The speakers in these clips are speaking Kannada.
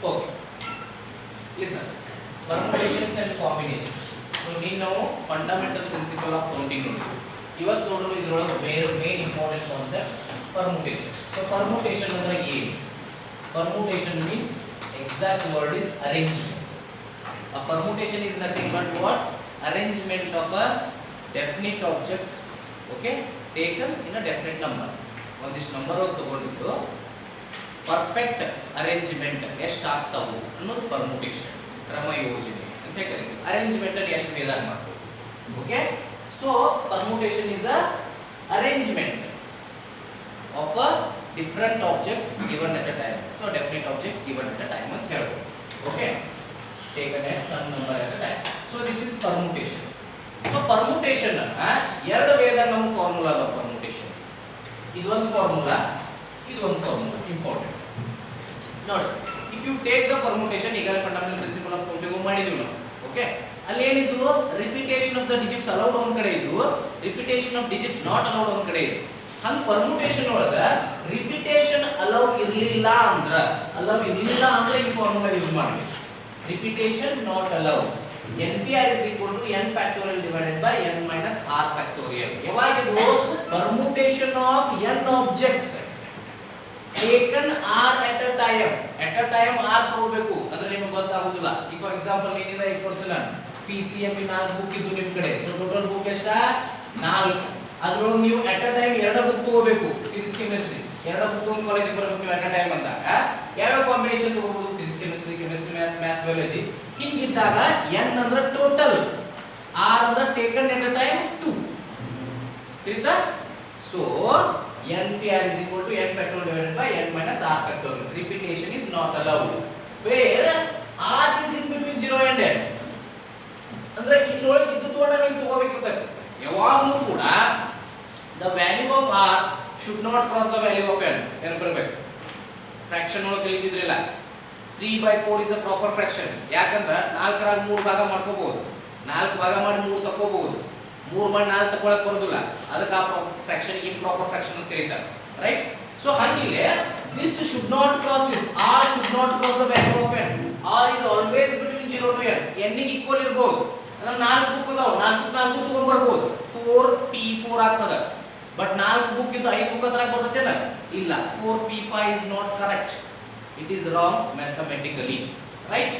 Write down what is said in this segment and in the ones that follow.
Okay, listen. Permutations and combinations. So need now fundamental principle of counting ನೋಡಿ. ಇವತ್ತು ನೋಡೋದು ಇದರೊಳಗೆ main important concept permutation. So permutation ಅಂದ್ರೆ ಏನು? Permutation means exact word is arrangement. A permutation is nothing but what? Arrangement of a definite objects, okay, taken in a definite number. ಒಂದಿಷ್ಟು ನಂಬರ್ ತಗೊಂಡಿದ್ದು ಪರ್ಫೆಕ್ಟ್ ಅರೇಂಜ್ಮೆಂಟ್ ಎಷ್ಟು ಆಗ್ತಾವು ಅನ್ನೋದು ಪರ್ಮುಟೇಷನ್, ಕ್ರಮ ಯೋಜನೆ ಅಂತ ಕರೀತೀವಿ. ಅರೇಂಜ್ಮೆಂಟ್ ಅಲ್ಲಿ ಎಷ್ಟು ಬೇದಾರ ಮಾಡ್ಬೋದು. Okay, so permutation is a arrangement of a different objects given at a time. So definite objects given at a time ಅಂತ ಹೇಳ್ಬೋದು. Okay, taken at some number at a time. So this is permutation. So permutation ಎರಡು ವೇದಾಗ ನಮ್ಮ ಫಾರ್ಮುಲಾ ಅದ. ಪರ್ಮುಟೇಷನ್ ಇದೊಂದು ಫಾರ್ಮುಲಾ, ಇದೊಂದು ಫಾರ್ಮುಲಾ ಇಂಪಾರ್ಟೆಂಟ್ ನೋಡಿ. If you take the permutation, ಈಗ ಫಂಡಮೆಂಟಲ್ ಪ್ರಿನ್ಸಿಪಲ್ ಆಫ್ ಕೌಂಟಿಂಗ್ ಮಾಡಿದೀವಿ ನಾವು. ಓಕೆ, ಅಲ್ಲಿ ಏನಿದ್ದು repetition of the digits allowed ಒಂದ್ ಕಡೆ ಇದ್ದು, repetition of digits not allowed ಒಂದ್ ಕಡೆ ಇದ್ದು. ಹಂಗ ಪರ್ಮುಟೇಷನ್ ಒಳಗ ರಿಪಿಟೇಷನ್ ಅಲೌ ಇರ್ಲಿಲ್ಲ ಅಂದ್ರೆ ಈ ಫಾರ್ಮುಲಾ ಯೂಸ್ ಮಾಡ್ಬೇಕು. Repetition not allow. NPR is equal to n factorial divided by n minus r factorial. ಯಾವಾಗಿದು permutation of n objects taken r at a time r ತಗೋಬೇಕು ಅಂದ್ರೆ ನಿಮಗೆ ಗೊತ್ತಾಗೋದಿಲ್ಲ. ಈಗ ಫಾರ್ ಎಕ್ಸಾಂಪಲ್ ಏನಿದೆ ಈಗ ಕೊಡ್ತೀನಿ ನಾನು, PCM 4 ಬುಕ್ ಇದ್ದು ನಿಮ್ಮ ಕಡೆ. ಸೊ ಟೋಟಲ್ ಬುಕ್ ಎಷ್ಟ 4. ಅದರೊಳಗೆ ನೀವು at a time 2 ಬುಕ್ ತಗೋಬೇಕು. ಫಿಸಿಕ್ಸ್ ಕೆಮಿಸ್ಟ್ರಿ 2 ಬುಕ್ ತಗೊಂಡು ಕಾಲೇಜಿಗೆ ಬರಬೇಕು ನೀವು at a time ಅಂತ. ಯಾವ ಕಾಂಬಿನೇಷನ್ ತಗೋಬಹುದು? Physics chemistry maths biology. ಹಿಂಗಿದ್ದಾಗ n ಅಂದ್ರೆ ಟೋಟಲ್, r ಅಂದ್ರೆ ಟೇಕನ್ ಎಟ್ ಅ ಟೈಮ್ 2. ತಿಳಿತಾ? So NPR is equal to n factorial divided by n minus r factorial. Repetition is not allowed where r is in between 0 and n. ಅಂದ್ರೆ ಇದರೊಳಗೆ ಇದ್ದದ್ದು ನಾವು ತಗೋಬೇಕಿರ್ತದೆ. ಯಾವಾಗಲೂ ಕೂಡ the value of r should not cross the value of n. ಏನು ಬರಬೇಕು? ಫ್ರಾಕ್ಷನ್ ಒಳಗೆ ಕಲಿತಿದ್ರಲ್ಲ, 3/4 is a proper fraction. ಯಾಕಂದ್ರೆ 4 ರಾಗ 3 ಭಾಗ ಮಾಡ್ಕೋಬಹುದು, 4 ಭಾಗ ಮಾಡಿ 3 ತಕ್ಕೋಬಹುದು, 3 ಮಾಡಿ 4 ತಕೊಳ್ಳಕ್ಕೆ ಬರೋದಿಲ್ಲ. ಅದಕ್ಕೆ ಆ ಫ್ರಾಕ್ಷನ್ ಇಂಪ್ರಾಪರ್ ಫ್ರಾಕ್ಷನ್ ಅಂತ ಕರೀತಾರೆ, ರೈಟ್? ಸೊ ಹಂಗಿಲೆ this should not cross this, r should not cross the value of n. r is always between 0 to n. n ಗೆ ಈಕ್ವಲ್ ಇರಬಹುದು. ಅಂದ್ರೆ 4 ಬುಕ್ ಅದಾವ, 4 ತಗೊಂಡು ಬರಬಹುದು, 4p4 ಆಗ್ತದೆ. ಬಟ್ 4 ಬುಕ್ ಇದ್ದು 5 ಬುಕ್ ಹತ್ರ ಬರ್ತೇನ? ಇಲ್ಲ. 4p5 is not correct. It is wrong mathematically, right?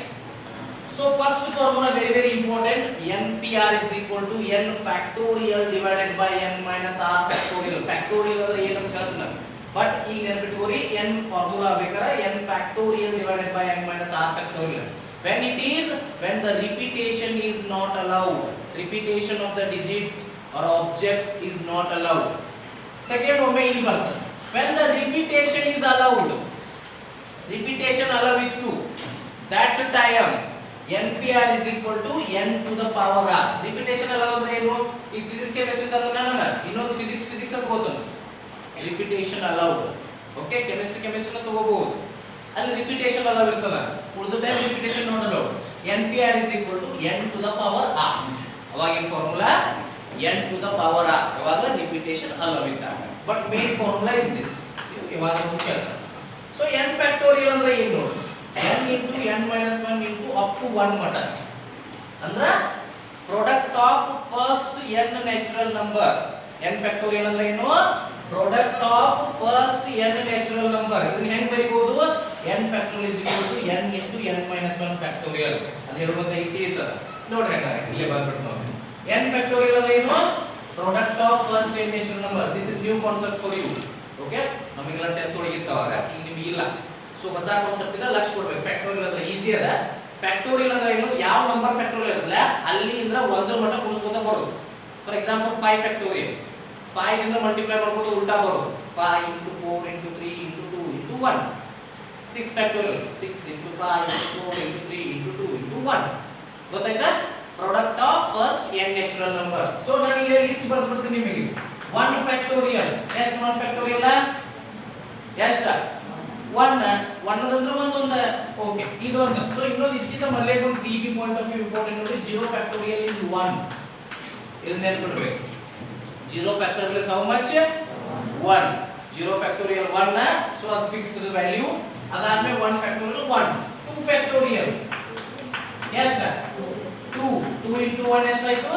So first formula very important. NPR is equal to n factorial divided by n minus r factorial. Factorial ಅಂದ್ರೆ ಏನು ಅಂತ ಹೇಳ್ತೀನಿ, ಬಟ್ ಈಗ ನೆನಪಿಟ್ಕೋರಿ, n ಫಾರ್ಮುಲಾ ಬೇಕಾದ್ರೆ n factorial divided by n minus r factorial. When the repetition is not allowed, repetition of the digits or objects is not allowed. Second ಒಮ್ಮೆ ಇಲ್ಲಿ ಬರ್ತದೆ, when the repetition is allowed, repetition allowed with 2, that time NPR is equal to n to the power r. Repetition allowed ಅಂದ್ರೆ ಏನು? ಈ ಫಿಸಿಕ್ಸ್ ಕೆಮಿಸ್ಟ್ರಿ ತಂದ ನಾನು ಇನ್ನೊಂದು ಫಿಸಿಕ್ಸ್ ಅಂತ ಗೊತ್ತಲ್ಲ, repetition allowed. ಓಕೆ, ಕೆಮಿಸ್ಟ್ರಿ ತಗೋಬಹುದು, ಅಲ್ಲಿ ರಿಪಿಟೇಷನ್ ಅಲೌ ಇರ್ತದ, ಉಳಿದ time repetition not allowed. NPR is equal to n to the power r. ಅವಾಗಿನ formula n to the power r. ಯಾವಾಗ ರಿಪಿಟೇಷನ್ ಅಲೌ ಇದ್ದಾಗ. But main formula is this. ಇವಾಗ ಮುಖ್ಯ. ಸೊ n ಫ್ಯಾಕ್ಟೋರಿಯಲ್ ಅಂದ್ರೆ ಏನು ನೋಡಿ, n into n minus 1 into up to 1 ಮಟ ಅಂದ್ರೆ product of first n natural number. n factorial ಅಂದ್ರೆ ಏನು? Product of first n natural number. ಇದನ್ನ ಹೆಂಗ್ ಬರೀಬಹುದು? n factorial is equal to n into n minus 1 factorial. ಅದು ಹೇಳುವಂತ ಐತಿ ಇರ್ತದ ನೋಡ್ರಿ. ಹಾಗಾದ್ರೆ ಇಲ್ಲೇ ಬಂದ್ಬಿಟ್ಟು ನೋಡಿ, n ಫ್ಯಾಕ್ಟೋರಿಯಲ್ ಅಂದ್ರೆ ಏನು? Product of first n natural number. This is new concept for you. Okay, ನಮಗೆಲ್ಲ 10th ಒಳಗೆ ಇತ್ತವಾಗ, ಈಗ ನಿಮಗೆ ಇಲ್ಲ. ಸೊ ಹೊಸ ಕಾನ್ಸೆಪ್ಟ್ ಇದೆ, ಲಕ್ಷ ಕೊಡ್ಬೇಕು. ಫ್ಯಾಕ್ಟೋರಿಯಲ್ ಅಂದ್ರೆ ಈಸಿ ಅದ. ಫ್ಯಾಕ್ಟೋರಿಯಲ್ ಅಂದ್ರೆ ಏನು? ಯಾವ ನಂಬರ್ ಫ್ಯಾಕ್ಟೋರಿಯಲ್ ಇರಲ್ಲ ಅಲ್ಲಿಂದ 1 ಮಟ ಕುಣಿಸ್ಕೊತ ಬರೋದು. ಫಾರ್ ಎಕ್ಸಾಂಪಲ್ 5 ಫ್ಯಾಕ್ಟೋರಿಯಲ್, 5 ಇಂದ ಮಲ್ಟಿಪ್ಲೈ ಮಾಡ್ಕೊಂಡು ಉಲ್ಟಾ ಬರೋದು, 5 into 4 into 3 into 2 into 1. 6 factorial, 6 into 5 into 4 into 3 into 2 into 1. ಗೊತ್ತಾಯ್ತಾ? Product of first n natural numbers. So ನಾನು ಇಲ್ಲಿ ಲಿಸ್ಟ್ ಬರ್ಬಿಡ್ತೀನಿ ನಿಮಗೆ. 1 ಫ್ಯಾಕ್ಟೋರಿಯಲ್ ಎಷ್ಟು? 1 ಫ್ಯಾಕ್ಟೋರಿಯಲ್ ಎಷ್ಟು? 1 ಅಂದ್ರೆ ಒಂದೊಂದು. ಓಕೆ, ಇದು ಒಂದು. ಸೊ ಇನ್ನೊಂದು ಇದಕ್ಕಿಂತ ಮೊದಲೇ ಒಂದು CP point of view important ನೋಡಿ, 0 ಫ್ಯಾಕ್ಟೋರಿಯಲ್ is 1. ಇದನ್ನ ನೆನಪಿಡಬೇಕು. 0 factorial is how much? 1. 0 factorial 1. So ಅದು ಫಿಕ್ಸ್ಡ್ ವ್ಯಾಲ್ಯೂ. ಅದಾದ್ಮೇಲೆ 1 ಫ್ಯಾಕ್ಟೋರಿಯಲ್ 1, 2 ಫ್ಯಾಕ್ಟೋರಿಯಲ್ ಎಷ್ಟು 2 into 1 ಎಷ್ಟಾಯ್ತು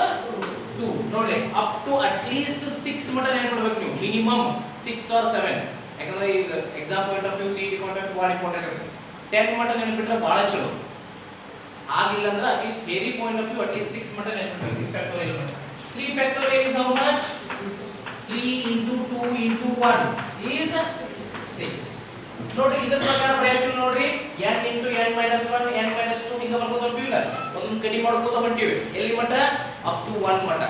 2 ನೋಡಿ ಅಪ್ ಟು ಅಟ್ ಲೀಸ್ಟ್ 6 ಮಟ ಏನು ಮಾಡಬೇಕು ನೀವು ಮಿನಿಮಮ್ 6 or 7 ಯಾಕಂದ್ರೆ ಈಗ exam point of view city point of view ಭಾಳ ಇಂಪಾರ್ಟೆಂಟ್ ಆಗುತ್ತೆ 10 ಮಟ ನೆನಪಿಟ್ರೆ ಭಾಳ ಚಲೋ ಆಗಿಲ್ಲ ಅಂದ್ರೆ at least theory point of view at least 6 ಮಟ ನೆನಪಿಟ್ರೆ 6 factorial 3 factorial is how much 3 into 2 into 1 is 6 ನೋಡ್ರಿ ಇದರ ಪ್ರಕಾರ ಬರೆಯಬೇಕು ನೋಡ್ರಿ n into n minus 1 n minus 2 ಹಿಂಗ ಬರ್ಕೋತ ಹೊಂಟಿವಿಲ್ಲ ಒಂದೊಂದು ಕಡಿ ಮಾಡ್ಕೋತ ಹೊಂಟಿವಿ ಎಲ್ಲಿ ಮಟ ಅಪ್ ಟು 1 ಮಟ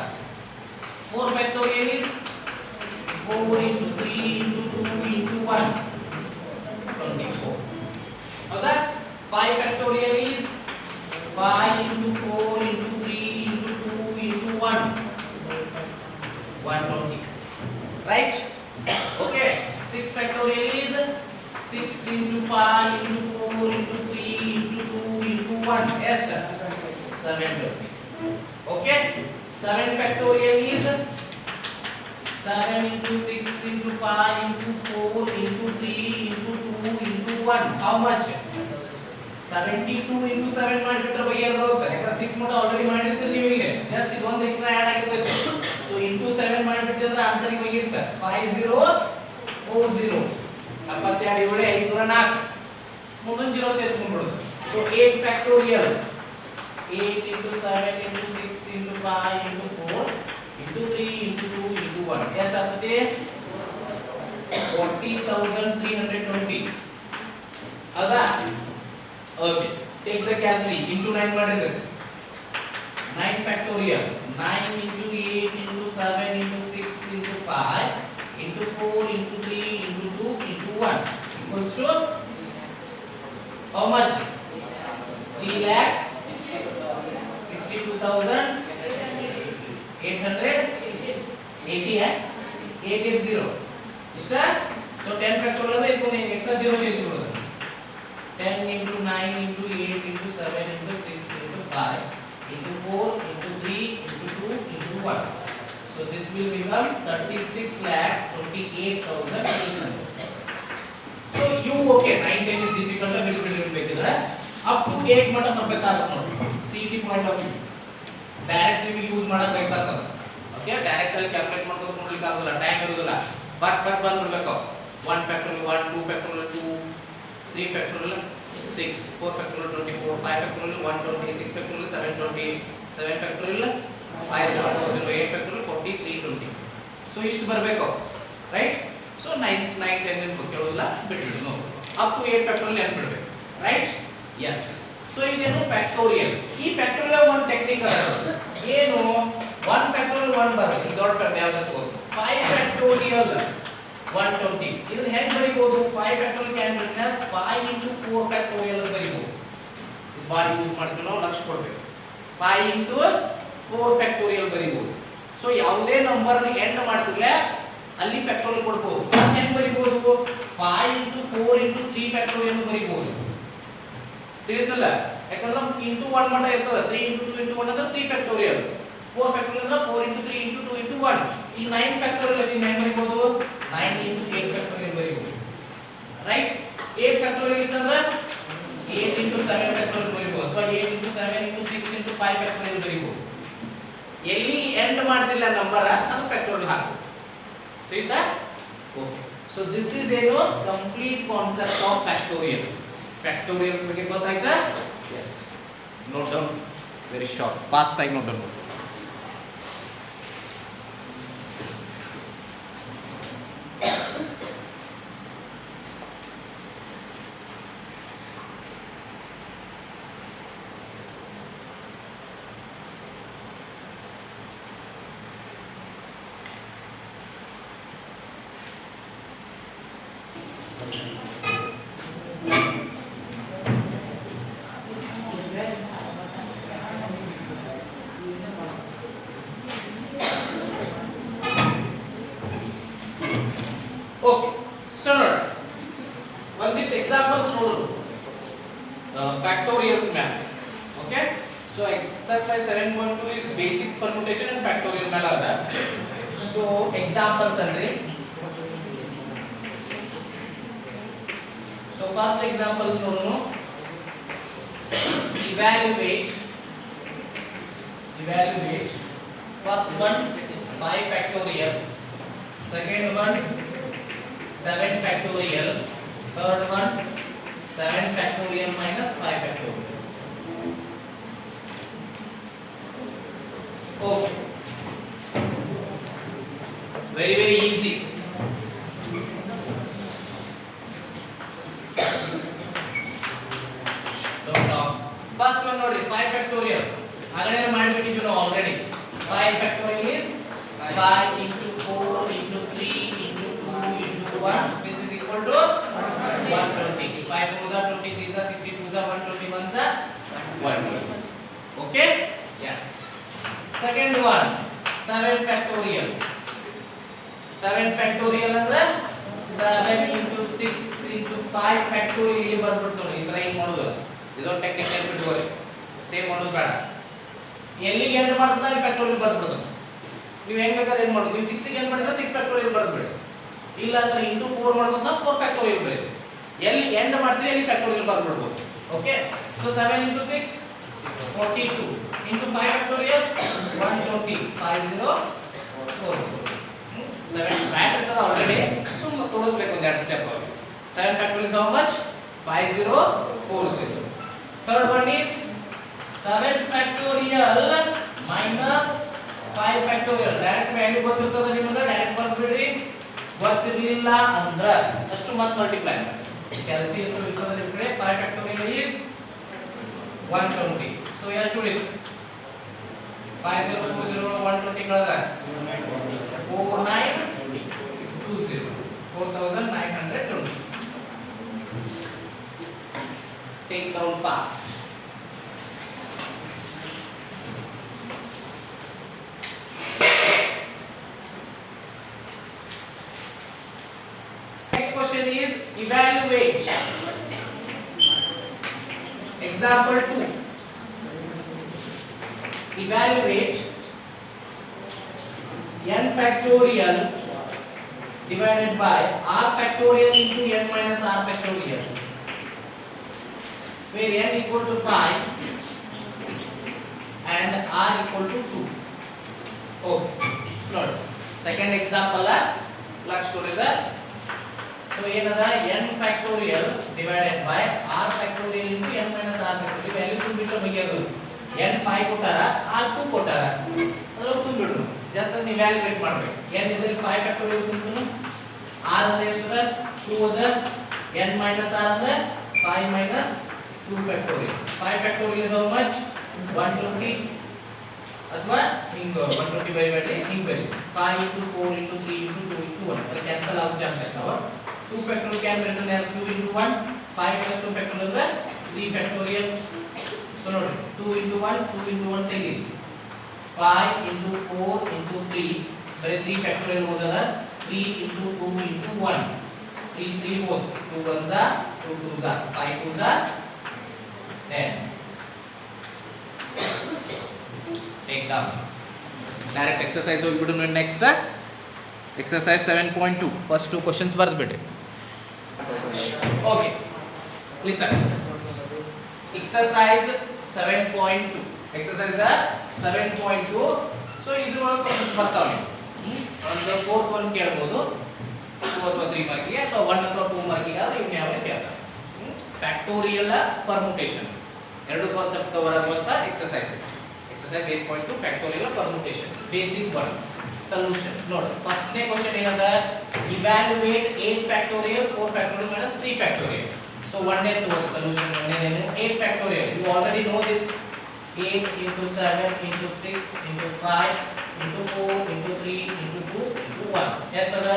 4 factorial is 4 into 3 into 2 into 1 24 ಹೌದಾ 5 factorial is 5 into 4 into 3 into 2 into 1 120 right okay 6 factorial is 6 into 5 into 4 into 3 into 2 into 1 yes 720 okay 7 factorial is 7 into 6 into 5 into 4 into 3 into 2 into 1 how much 72 into 7 ಮಾಡಿಬಿಟ್ರೆ ಬೈಯರ್ ಬರುತ್ತೆ ಯಾಕಂದ್ರೆ 6 ಮಟ ಆಲ್ರೆಡಿ ಮಾಡಿರ್ತೀರಿ ನೀವು ಈಗ ಜಸ್ಟ್ ಇದೊಂದು ಎಕ್ಸ್ಟ್ರಾ ಆಡ್ ಆಗಿರುತ್ತೆ ಸೊ ಇಂಟು 7 ಮಾಡಿಬಿಟ್ಟಿದ್ರೆ ಆನ್ಸರ್ ಗೆ ಬೈಯಿರುತ್ತೆ 5040 72 7 504 ಮುಂದೊಂದು 0 ಸೇರಿಸ್ಕೊಂಡ್ಬಿಡೋದು so 8 factorial 8 into 7 into 6 into 5 into 4 into 3 into 2 into 1 ಎಷ್ಟಾಗುತ್ತೆ 40320 ಹೌದಾ okay take the calci into 9 ಮಾಡಿದ್ರೆ 9 factorial 9 into 8 into 7 into 6 into 5 into 4 into 3 into 2 into 1 equals to how much 3,62,880 है 880 ಇಷ್ಟಾ so 10 factorial ಅಂದ್ರೆ ಇದಕ್ಕೆ ಎಕ್ಸ್ಟ್ರಾ 0 ಸೇರಿಸಬಹುದು 10 into 9 into 8 into 7 into 6 into 5 into 4 into 3 into 2 into 1 so this will become 36,28,800 so you okay 9 10 is difficult a little bit ಇರಬೇಕಿದ್ರೆ up to 8 ಮಟ ಪರ್ಫೆಕ್ಟ್ ಆಗುತ್ತೆ ನೋಡಿ CET point of view directly use ಮಾಡಕ ಬೇಕಾಗ್ತದೆ ಓಕೆ ಡೈರೆಕ್ಟ್ ಅಲ್ಲಿ ಕ್ಯಾಲ್ಕುಲೇಟ್ ಮಾಡ್ಕೊಂಡು ಕೊಡ್ಲಿಕ್ಕೆ ಆಗೋಲ್ಲ ಟೈಮ್ ಇರೋದಿಲ್ಲ but ಬಂದ್ಬಿಡಬೇಕು 1 factorial 1 2 factorial 2 3 factorial 6 4 factorial 24 5 factorial 120 6 factorial 720 7 factorial 5040 8 factorial 40 320 so ಇಷ್ಟು ಬರಬೇಕು ರೈಟ್ ಸೊ 9 9 10 ಅಂತ ಕೇಳೋದಿಲ್ಲ ಬಿಟ್ಬಿಡು ನೋ ಅಪ್ ಟು 8 factorial ಏನು ಬಿಡಬೇಕು ರೈಟ್ ಎಸ್ ಸೊ ಇದೇನು ಫ್ಯಾಕ್ಟೋರಿಯಲ್ ಈ ಫ್ಯಾಕ್ಟೋರಿಯಲ್ ಒಂದು ಟೆಕ್ನಿಕ್ ಅದ ಏನು 1 factorial 1 ಬರಬೇಕು ದೊಡ್ಡ ಫ್ಯಾಕ್ಟೋರಿಯಲ್ ಯಾವುದು ತಗೋದು 5 factorial 120 ಇದನ್ನ ಹೆಂಗ್ ಬರೀಬಹುದು 5 factorial can written as 5 into 4 factorial ಅಂತ ಬರೀಬಹುದು ಇದು ಬಾರಿ ಯೂಸ್ ಮಾಡ್ತೀವಿ ನಾವು ಲಕ್ಷ ಕೊಡಬೇಕು 5 into 4 ಫ್ಯಾಕ್ಟೋರಿಯಲ್ ಬರೀಬಹುದು ಸೊ ಯಾವುದೇ ನಂಬರ್ ನ ಎಂಡ್ ಮಾಡ್ತಿರ್ಲೆ ಅಲ್ಲಿ ಫ್ಯಾಕ್ಟೋರಿಯಲ್ ಕೊಡಬಹುದು ಅದನ್ನ ಹೆಂಗ್ ಬರೀಬಹುದು 5 into 4 into 3 ಫ್ಯಾಕ್ಟೋರಿಯಲ್ ಬರೀಬಹುದು ತಿಳಿತಲ್ಲ ಯಾಕಂದ್ರೆ into 1 ಮಟ ಇರ್ತದೆ 3 into 2 into 1 ಅಂದ್ರೆ 3 ಫ್ಯಾಕ್ಟೋರಿಯಲ್ 4 ಫ್ಯಾಕ್ಟೋರಿಯಲ್ ಅಂದ್ರೆ 4 into 3 into 2 into 1 ಈ 9 ಫ್ಯಾಕ್ಟೋರಿಯಲ್ ಅಲ್ಲಿ ಹೆಂಗ್ ಬರೀಬಹುದು 9 into 8 ಫ್ಯಾಕ್ಟೋರಿಯಲ್ ಬರೀಬಹುದು ರೈಟ್ 8 ಫ್ಯಾಕ್ಟೋರಿಯಲ್ ಇತ್ತಂದ್ರೆ 8 into 7 ಫ್ಯಾಕ್ಟೋರಿಯಲ್ ಬರೀಬಹುದು ಅಥವಾ 8 into 7 into 6 into 5 ಫ್ಯಾಕ್ಟೋರಿಯಲ್ ಬರೀಬಹುದು ಎಲ್ಲಿ ಎಂಡ್ ಮಾಡ್ತಿಲ್ಲ ನಂಬರ್ ಅದು ಫ್ಯಾಕ್ಟೋರಿಯಲ್ ಹಾಕು ತಿಳಿತಾ ಓಕೆ ಸೊ ದಿಸ್ ಇಸ್ ಏನು ಕಂಪ್ಲೀಟ್ ಕಾನ್ಸೆಪ್ಟ್ ಆಫ್ ಫ್ಯಾಕ್ಟೋರಿಯಲ್ಸ್ ಬಗ್ಗೆ ಗೊತ್ತಾಯ್ತಾ yes note down very short fast ಆಗಿ ನೋಟ್ ಡೌನ್ ಒಂದಿಷ್ಟು ಎಕ್ಸಾಂಪಲ್ಸ್ ನೋಡೋಣ factorials ma'am okay so exercise 7.2 is basic permutation and factorial ಮ್ಯಾಲ್ ಅದ ಸೊ ಎಕ್ಸಾಂಪಲ್ಸ್ ಅಂದ್ರೆ ಸೊ ಫಸ್ಟ್ ಎಕ್ಸಾಂಪಲ್ಸ್ ನೋಡೋಣ evaluate first one 5 factorial, second one 7 factorial, third one 7 factorial minus 5 factorial. Okay, very easy. Don't talk. First one ನೋಡಿ 5 factorial ಆಗಲೇ ಮಾಡಿಬಿಟ್ಟಿದ್ದೀವಿ ನಾವು already. 5 factorial is 5 into 4 into 3 into 2 into 1 which is equal to 120. 5 4s are 20, 3s are 60, 2s are 120, 1s are 120. Okay? Yes. Second one 7 factorial. 7 factorial ಅಂದ್ರೆ 7 into 6 into 5 factorial ಇಲ್ಲಿ ಬರ್ಬಿಡ್ತು ನೋಡಿ. ಈ ಸಲ ಏನು ಮಾಡೋದು ಇದೊಂದು ಟೆಕ್ನಿಕಲ್ ಬಿಟ್ಕೋರಿ, ಸೇಮ್ ಮಾಡೋದು ಬೇಡ. ಎಲ್ಲಿಗೆ ಎಂಡ್ ಮಾಡ್ತಾ ಅಲ್ಲಿ ಫ್ಯಾಕ್ಟೋರಿಯಲ್ ಬರ್ಬಿಡೋದು. ನೀವು ಹೆಂಗ್ ಬೇಕಾದ್ರೆ ಏನು ಮಾಡೋದು, ನೀವು 6 ಗೆ ಎಂಡ್ ಮಾಡಿದ್ರೆ 6 ಫ್ಯಾಕ್ಟೋರಿಯಲ್ ಬರ್ಬಿಡಿ. ಇಲ್ಲ ಸರ್ ಇಂಟು 4 ಮಾಡ್ಕೊಂತ 4 ಫ್ಯಾಕ್ಟೋರಿಯಲ್ ಬರೀ. ಎಲ್ಲಿ ಎಂಡ್ ಮಾಡ್ತೀರಿ ಅಲ್ಲಿ ಫ್ಯಾಕ್ಟೋರಿಯಲ್ ಬರ್ಬಿಡ್ಬೋದು. Okay, so 7 into 6 42 into 5 factorial 120 5040. 7 bat ಇರ್ತದ ಆಲ್ರೆಡಿ, ಸುಮ್ಮನೆ ತೋರಿಸಬೇಕು ಒಂದು ಎರಡು step. 7 factorial is how much? 5040. Third one is 7 factorial minus 5 factorial. Direct value ಗೊತ್ತಿರ್ತದ ನಿಮಗೆ, ಡೈರೆಕ್ಟ್ ಬರ್ಬಿಡ್ರಿ. ಗೊತ್ತಿರಲಿಲ್ಲ ಅಂದ್ರೆ ಅಷ್ಟು ಮತ್ತೆ ಮಲ್ಟಿಪ್ಲೈ LCM ಇರ್ತದ ನಿಮ್ಮ ಕಡೆ. 5 factorial is 120. ಸೊ ಎಷ್ಟು ಉಳಿತು? 5040 120 ಕಳೆದ್ರೆ 4920 4920. Take down fast. Next question is evaluate. Example 2. Evaluate n factorial divided by r factorial into n minus r factorial, where n equal to 5 and r equal to 2. Okay, ನೋಡಿ second example ಲಕ್ಷ ಕೊಡಿದ. ಸೊ ಏನದ n factorial divided by r factorial into n minus r factorial. Value ತುಂಬಿಟ್ಟು ಮುಗಿಯೋದು. n 5 ಕೊಟ್ಟಾರ, r 2 ಕೊಟ್ಟಾರ, ಅದರ ತುಂಬಿಡ್ರು. ಜಸ್ಟ್ ಅದನ್ನ ಇವ್ಯಾಲ್ಯೂಯೇಟ್ ಮಾಡಬೇಕು. n ಇದ್ರೆ 5 factorial ತುಂಬಿತು, r ಅಂದ್ರೆ ಎಷ್ಟು ಅದ 2 ಅದ, n minus r ಅಂದ್ರೆ 5 minus 2 factorial. 5 factorial is how much? 120. ಅಥವಾ ಹಿಂಗ 120 ಬರಿಬೇಡಿ, ಹಿಂಗ ಬರಿ 5 into 4 into 3 into 2 into 1. ಅದು ಕ್ಯಾನ್ಸಲ್ ಆಗೋ ಚಾನ್ಸ್ ಇರ್ತಾವ. 2 factorial can be written as 2 into 1. 5 plus 2 factorial ಅಂದ್ರೆ 3 factorial. ಸೊ ನೋಡಿ 2 into 1 2 into 1 ತೆಗೀರಿ. 5 into 4 into 3 ಬರೀ 3 factorial ಉಳಿದದ. 3 into 2 into 1 3 3 ಹೋದ. 2 1s are 2 2s are 5 2s are 10. Take down. Direct exercise ಹೋಗ್ಬಿಡು. Next exercise 7.2 first two questions ಬರ್ದ್ಬಿಡ್ರಿ. Okay, listen. Exercise 7.2. Exercise 7.2. So ಇದ್ರೊಳಗೆ ಕ್ವೆಶ್ಚನ್ಸ್ ಬರ್ತಾವೆ. ಒಂದು 4th one ಕೇಳಬಹುದು, 2 ಅಥವಾ 3 ಮಾರ್ಕಿಗೆ, ಅಥವಾ 1 ಅಥವಾ 2 ಮಾರ್ಕಿಗೆ ಆದ್ರೆ ಇವ್ನ ಯಾವ ಕೇಳ್ತಾರೆ. ಫ್ಯಾಕ್ಟೋರಿಯಲ್ ಪರ್ಮುಟೇಷನ್ ಎರಡು ಕಾನ್ಸೆಪ್ಟ್ ಕವರ್ ಆಗುವಂತ exercise. Exercise 8.2 factorial permutation basic 1 solution. ನೋಡಿ ಫಸ್ಟ್ನೇ ಕ್ವೆಶ್ಚನ್ ಏನದ, evaluate 8 factorial 4 factorial minus 3 factorial. So ಒಂದೇ ತೋರಿ ಸೊಲ್ಯೂಷನ್. ಒಂದೇನೇನು 8 factorial. You already know this. 8 into 7 into 6 into 5 into 4 into 3 into 2 into 1 ಎಷ್ಟದ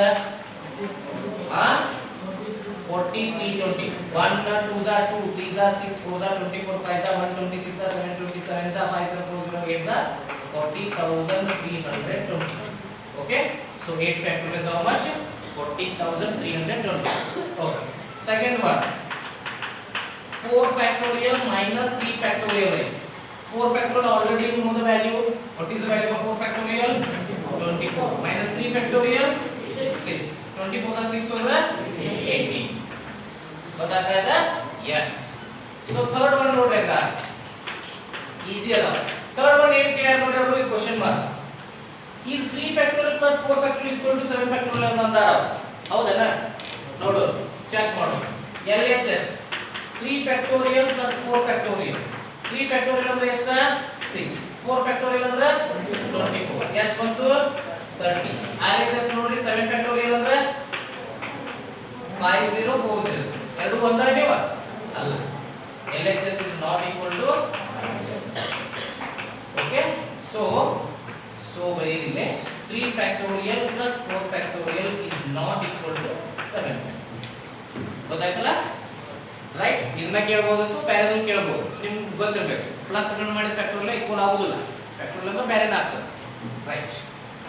43 20. 1 2s are 2, 3s are 6, 4s are 24, 5s are 126 are 727 are 5040 8s are 40,320. Okay, so 8 factorial is how much? 40,320. Okay, second one 4 factorial minus 3 factorial. 4 factorial already you know the value. What is the value of 4 factorial? 24 minus 3 factorial 6. 24 का 6 होगा 18. बताता है that? Yes. So third one note रहेगा ಈಸಿ ಅದ. ಥರ್ಡ್ ಒನ್ ಏನು ಕೇಳ್ಯಾರ ನೋಡ್ರಿ ಅವರು ಈ question mark. Is 3 factorial plus 4 factorial is equal to 7 factorial ಅಂತ ಅಂತಾರ. ಹೌದನ? ನೋಡು ಚೆಕ್ ಮಾಡು. LHS 3 factorial plus 4 factorial. 3 factorial ಅಂದ್ರೆ ಎಷ್ಟು? 6. 4 ಫ್ಯಾಕ್ಟೋರಿಯಲ್ ಅಂದ್ರೆ 24. ಎಷ್ಟು ಬಂತು? 30. RHS ನೋಡ್ರಿ 7 ಫ್ಯಾಕ್ಟೋರಿಯಲ್ ಅಂದ್ರೆ 5040. ಎರಡು ಒಂದೇ ನೀವ ಅಲ್ಲ. LHS is not equal to RHS. Okay, so very really 3 factorial plus 4 factorial is not equal to 7. ಗೊತ್ತಾಯ್ತಲ್ಲ? ರೈಟ್. ಇದನ್ನ ಕೇಳಬಹುದು, ಪ್ಯಾರಲಲ್ ಕೇಳಬಹುದು. ನಿಮ್ಗೆ ಗೊತ್ತಿರಬೇಕು. ಪ್ಲಸ್ ಗಳನ್ನು ಮಾಡಿದ ಫ್ಯಾಕ್ಟೋರಿಯಲ್ ಈಕ್ವಲ್ ಆಗುದಿಲ್ಲ. ಫ್ಯಾಕ್ಟೋರಿಯಲ್ ಅಂದ್ರೆ ಬೇರೆನೇ ಆಗ್ತದೆ. Right.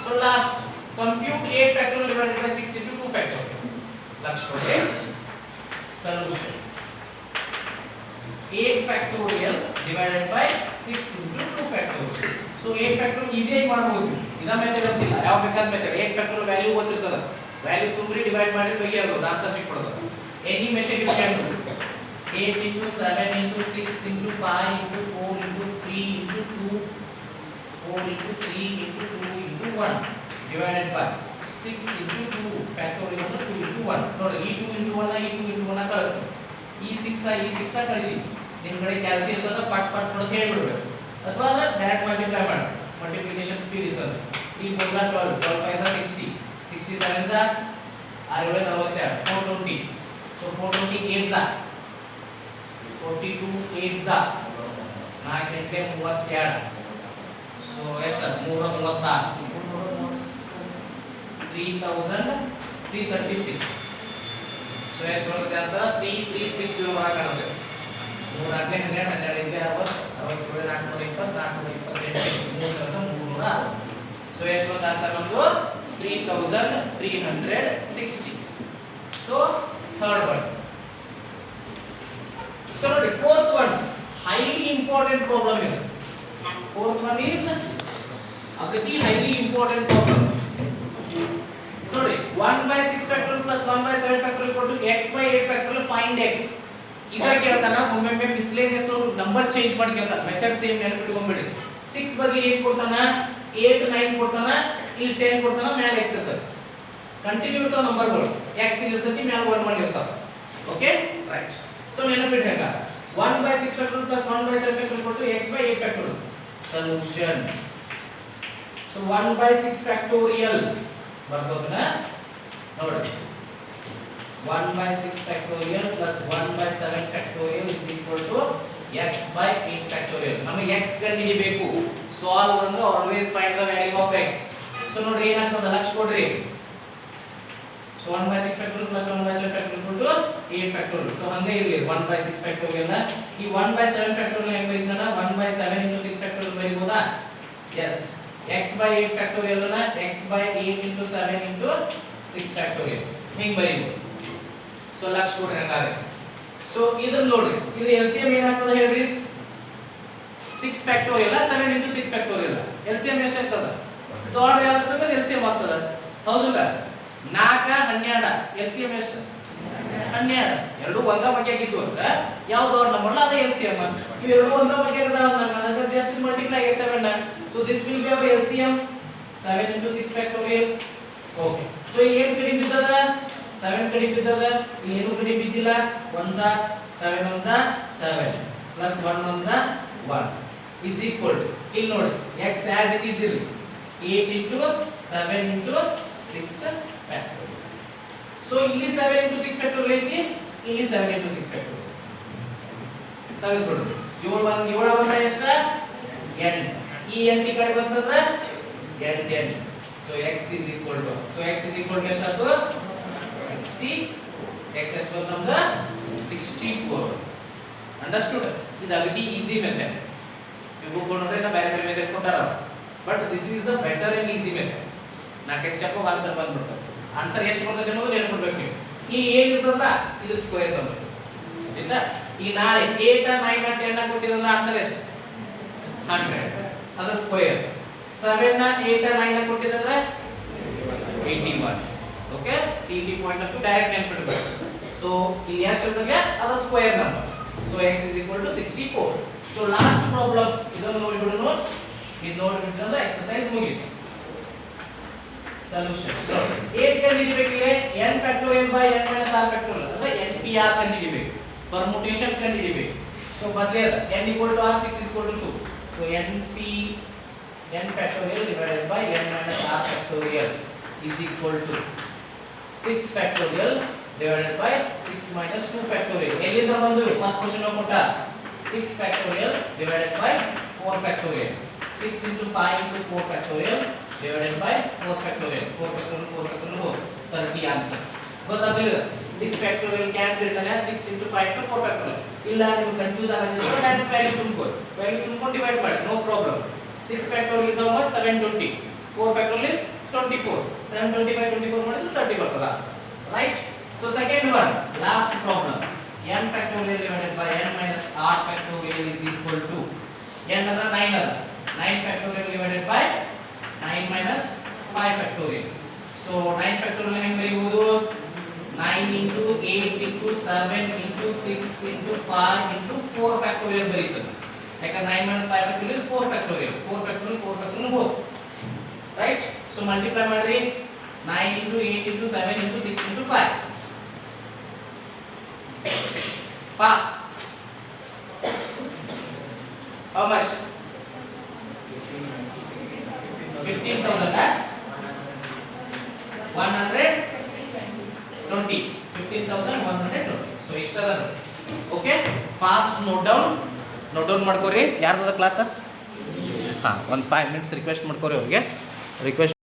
So last compute 8 factorial divided by 6 into 2 factorial. ಲಕ್ಷ ಕೊಡಿ. Solution 8 factorial divided by 6 into 2 factorial. So 8 factorial easy ಆಗಿ ಮಾಡಬಹುದು. ಇದ ಮೆಥಡ್ ಅಂತಿಲ್ಲ, ಯಾವ ಬೇಕಾದ ಮೆಥಡ್. 8 factorial ವ್ಯಾಲ್ಯೂ ಗೊತ್ತಿರ್ತದ, ವ್ಯಾಲ್ಯೂ ತುಂಬ್ರಿ ಡಿವೈಡ್ ಮಾಡಿ ಬಗೆಹರಿಯೋದು, ಆನ್ಸರ್ ಸಿಕ್ಬಿಡೋದು. Any method you can do. 8 into 7 into 6 into 5 into 4 into 3 into 2 4 into 3 into 2 into 1 divided by 6 into 2 factorial ಅಂದ್ರೆ 2 into 1. ನೋಡಿ ಈ 2 into 1 ಈ 2 into 1 ಕಳಿಸ್ತೀನಿ. ಈ 6 ಕಳಿಸಿ. ನಿಮ್ಮ ಕಡೆ ಕ್ಯಾಲ್ಸಿ ಇರ್ತದ, ಪಟ್ ಪಟ್ ಪಟ್ ಹೇಳ್ಬಿಡ್ಬೇಕು. ಅಥವಾ ಡೈರೆಕ್ಟ್ ಮಲ್ಟಿಪ್ಲೈ ಮಾಡಿ, ಮಲ್ಟಿಪ್ಲಿಕೇಶನ್ ಸ್ಪೀಡ್ ಇರ್ತದೆ. 3 4 12 12 5 60 67 6 7 42 420. ಸೊ 420 8 42 8 4 8 32. ಸೊ ಎಷ್ಟು? 336 3336. ಸೊ ಎಷ್ಟು ಬರುತ್ತೆ ಆನ್ಸರ್? 3360 ಮಾಡಕಾಗುತ್ತೆ. 3 4 12 12 60 328. ಸೊ ಎಷ್ಟು ಬಂತ ಆನ್ಸರ್ ನಮ್ದು? 3360. So third one. ಸೊ ನೋಡಿ fourth one highly important problem ಇದೆ. ಫೋರ್ತ್ ಒನ್ ಈಸ್ ಅಗದಿ ಹೈಲಿ ಇಂಪಾರ್ಟೆಂಟ್ ಪ್ರಾಬ್ಲಮ್. ನೋಡಿ 1/6 factorial plus 1/7 factorial equal to x/8 factorial, find x. ಇದ ಕೇಳ್ತಾನ. ಒಮ್ಮೊಮ್ಮೆ ಮಿಸ್ಲೇನಿಯಸ್ ನಂಬರ್ ಚೇಂಜ್ ಮಾಡಿ ಕೇಳ್ತಾನ. Method same ನೆನಪಿಟ್ಕೊಂಡ್ಬಿಡಿ. 6 ಬದಲಿ 8 ಕೊಡ್ತಾನ, 8 9 ಕೊಡ್ತಾನ, ಇಲ್ಲಿ 10 ಕೊಡ್ತಾನ, ಮೇಲೆ x ಇರ್ತದೆ. ಕಂಟಿನ್ಯೂ ಇರ್ತಾವ ನಂಬರ್ಗಳು. x ಇರ್ತೈತಿ, ಮೇಲೆ 1 1 ಇರ್ತಾವ. Okay right. ಸೊ ನೆನಪಿಡಿ ಹೇಗ 1/6 factorial plus 1/7 factorial equal to x/8 factorial. Solution. So 1/6 factorial ಬರ್ಬೋದನ? ನೋಡಿ 1/6 factorial plus 1/7 factorial is equal to x/8 factorial. ನಮಗೆ x ಕಂಡುಹಿಡಿಯಬೇಕು. ಸಾಲ್ವ್ ಅಂದ್ರೆ always find the value of x. So ನೋಡ್ರಿ ಏನಾಗ್ತದ, ಲಕ್ಷ ಕೊಡ್ರಿ. So 1/6 factorial plus 1/7 factorial equal to 8 factorial. So ಹಂಗೆ ಇರಲಿ 1/6 factorial ನ ಈ 1/7 factorial ಹೆಂಗ್ ಬರೀತಾನ? 1/7 into 6 factorial ಬರೀಬಹುದಾ? yes. x/8 factorial ನ x/8 into 7 into 6 factorial ಹೆಂಗ್ ಬರೀಬಹುದು? ಸೊ ಲಕ್ಷ ಕೊಡ್ರಿ ಹಂಗಾದ್ರೆ. ಸೊ ಇದನ್ನ ನೋಡ್ರಿ, ಇದು LCM ಏನಾಗ್ತದ ಹೇಳ್ರಿ? 6 factorial 7 into 6 factorial. LCM ಎಷ್ಟು ಆಗ್ತದ? ದೊಡ್ಡ ಯಾವ್ದಾಗ್ತದ LCM ಆಗ್ತದ. ಹೌದಿಲ್ಲ? 4 12 LCM ಎಷ್ಟು? 12. ಎರಡು ಒಂದ ಬಗೆಯಾಗಿದ್ದು ಅಂದ್ರೆ ಯಾವ ದೊಡ್ಡ ನಂಬರ್ ಅಲ್ಲ ಅದೇ LCM. ಇವೆರಡು ಒಂದ ಬಗೆಯಾಗದ ಅಂದಾಗ ಅದಕ್ಕೆ just multiply 7. So this will be our LCM 7 into 6 factorial. Okay. So ಇಲ್ಲಿ ಏನು ಕಡಿಮೆ ಬಿದ್ದದ? 7 ಕಡಿಮೆ ಬಿದ್ದದ. ಇಲ್ಲಿ ಏನು ಕಡಿಮೆ ಬಿದ್ದಿಲ್ಲ. 1 7 1 7 plus 1 1 1 is equal to, ಇಲ್ಲಿ ನೋಡಿ x as it is ಇರಲಿ 8 into 7 into 6 factorial. So ಇಲ್ಲಿ 7 into 6 factorial ಐತಿ, ಇಲ್ಲಿ 7 into 6 factorial ತೆಗೆದುಬಿಡು. 7 1 ಎಷ್ಟು? 8. ಈ 8 ಈ ಕಡೆ ಬಂತಂದ್ರೆ 8. So x is equal to, ಎಷ್ಟಾಯ್ತು? 60. x ಎಷ್ಟು ಬಂತು ನಮ್ದು? 64. ಅಂಡರ್ಸ್ಟುಡ್? ಇದು ಅಗದಿ ಈಸಿ ಮೆಥಡ್. ನೀವು ನೋಡ್ರೆ ನಾ ಬೇರೆ ಬೇರೆ ಮೆಥಡ್ ಕೊಟ್ಟಾರ, but this is the better and easy method. 4 step answer ಬಂದ್ಬಿಡ್ತದೆ. ಆನ್ಸರ್ ಎಷ್ಟು ಬರ್ತದೆ ಅನ್ನೋದು ನೆನಪಿಡ್ಬೇಕು ನೀವು. ಇಲ್ಲಿ ಏನು ಇರ್ತದಲ್ಲ ಇದು ಸ್ಕ್ವೇರ್ ಬಂದ್ಬಿಟ್ಟು ಆಯ್ತಾ? ಈ ನಾಳೆ 8 9 10 ಕೊಟ್ಟಿದ್ರೆ ಆನ್ಸರ್ ಎಷ್ಟು? 100. ಅದು ಸ್ಕ್ವೇರ್. 7 8 9 ಕೊಟ್ಟಿದ್ರೆ 81. Okay, CT point of view direct ನೆನಪಿಡಬೇಕು. ಸೊ ಇಲ್ಲಿ ಎಷ್ಟು ಇರ್ತದೆ ಅದು square number. So x is equal to 64. So last problem ಇದನ್ನು ನೋಡಿಬಿಡೋಣ. ಇದು ನೋಡಿಬಿಟ್ರೆ ಎಕ್ಸರ್ಸೈಸ್ ಮುಗಿಯಿತು. ಸೊಲ್ಯೂಷನ್ 8 ಕಂಡುಹಿಡಿಯಬೇಕಿಲ್ಲ n factorial by n minus r factorial ಅಂದ್ರೆ npr ಕಂಡುಹಿಡಿಯಬೇಕು, ಪರ್ಮುಟೇಷನ್ ಕಂಡುಹಿಡಿಯಬೇಕು. ಸೊ ಬದಲೇದ n equal to r 6 is equal to 2. So n factorial divided by n minus r factorial is equal to 6 factorial divided by 6 minus 2 factorial. ಎಲ್ಲಿಂದ ಬಂದು ಫಸ್ಟ್ ಕ್ವೆಶ್ಚನ್ ಕೊಟ್ಟ 6 factorial divided by 4 factorial. 6 into 5 into 4 factorial divided by 4 factorial. 4 factorial 4 factorial 30 answer. ಗೊತ್ತಾಗಲಿಲ್ಲ 6 factorial ಕ್ಯಾನ್ ಬೀಳ್ತಾನೆ 6 into 5 into 4 factorial. ಇಲ್ಲ ನೀವು ಕನ್ಫ್ಯೂಸ್ ಆಗಂಗಿದ್ರೆ ಡೈರೆಕ್ಟ್ ವ್ಯಾಲ್ಯೂ ತುಂಬಿಕೊಂಡು ಡಿವೈಡ್ ಮಾಡಿ, no problem. 6 factorial is how much? 720. 4 factorial is 24. 720 by 24 ಮಾಡಿದ್ರೆ 30 ಬರ್ತದೆ answer, right? So second one, last problem. n factorial divided by n minus r factorial is equal to n ಅಂದ್ರೆ 9 ಅದ 9 factorial divided by 9 minus 5 factorial. So 9 factorial ಹೆಂಗೆ ಬರೆಯಬಹುದು? 9 into 8 into 7 into 6 into 5 into 4 factorial ಬರೀತದೆ. ಯಾಕಂದ್ರೆ 9 minus 5 factorial is 4 factorial. 4 factorial 4 factorial both, right? So multiply ಮಾಡ್ರಿ 9 into 8 into 7 into 6 into 5. Fast. How much? 15,000 at 120. 15,120. So ಇಷ್ಟದ ನೋಡಿ. ಓಕೆ, ಫಾಸ್ಟ್ ನೋಟ್ ಡೌನ್ ಮಾಡ್ಕೋರಿ. ಯಾರ್ದ ಕ್ಲಾಸ್? ಹಾಂ, ಒಂದು 5 minutes ರಿಕ್ವೆಸ್ಟ್ ಮಾಡ್ಕೋರಿ ಅವ್ರಿಗೆ. ರಿಕ್ವೆಸ್ಟ್